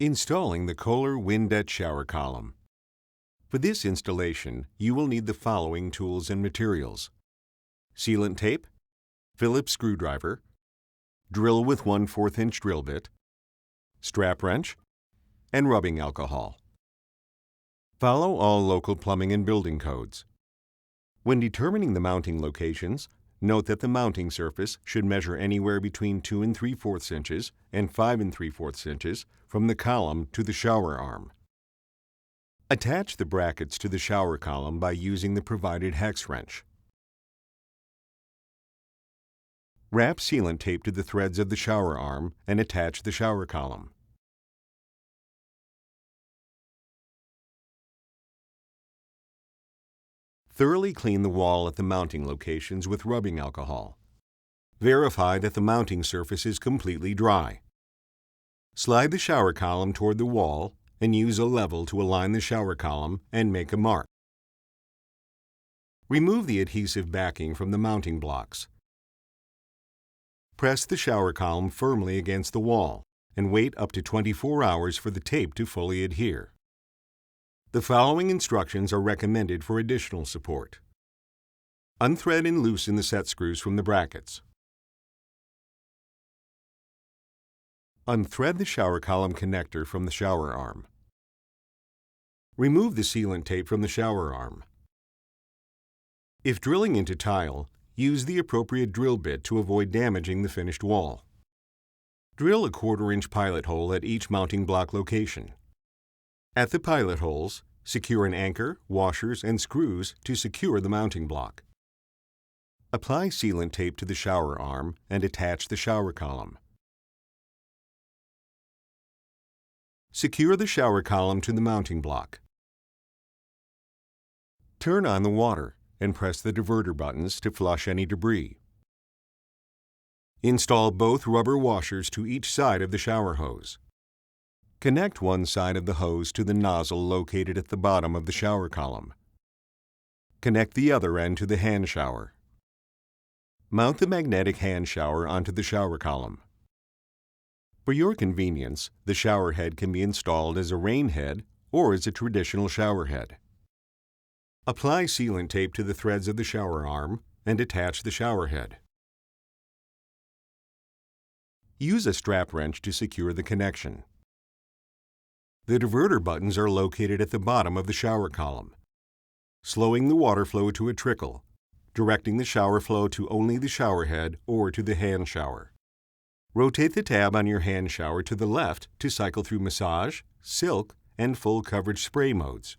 Installing the KOHLER Windet shower column. For this installation, you will need the following tools and materials: sealant tape, Phillips screwdriver, drill with 1/4 inch drill bit, strap wrench, and rubbing alcohol. Follow all local plumbing and building codes. When determining the mounting locations, note that the mounting surface should measure anywhere between 2 3/4 inches and 5 3/4 inches from the column to the shower arm. Attach the brackets to the shower column by using the provided hex wrench. Wrap sealant tape to the threads of the shower arm and attach the shower column. Thoroughly clean the wall at the mounting locations with rubbing alcohol. Verify that the mounting surface is completely dry. Slide the shower column toward the wall and use a level to align the shower column and make a mark. Remove the adhesive backing from the mounting blocks. Press the shower column firmly against the wall and wait up to 24 hours for the tape to fully adhere. The following instructions are recommended for additional support. Unthread and loosen the set screws from the brackets. Unthread the shower column connector from the shower arm. Remove the sealant tape from the shower arm. If drilling into tile, use the appropriate drill bit to avoid damaging the finished wall. Drill a 1/4 inch pilot hole at each mounting block location. At the pilot holes, secure an anchor, washers, and screws to secure the mounting block. Apply sealant tape to the shower arm and attach the shower column. Secure the shower column to the mounting block. Turn on the water and press the diverter buttons to flush any debris. Install both rubber washers to each side of the shower hose. Connect one side of the hose to the nozzle located at the bottom of the shower column. Connect the other end to the hand shower. Mount the magnetic hand shower onto the shower column. For your convenience, the shower head can be installed as a rainhead or as a traditional shower head. Apply sealant tape to the threads of the shower arm and attach the shower head. Use a strap wrench to secure the connection. The diverter buttons are located at the bottom of the shower column, slowing the water flow to a trickle, directing the shower flow to only the shower head or to the hand shower. Rotate the tab on your hand shower to the left to cycle through massage, silk, and full coverage spray modes.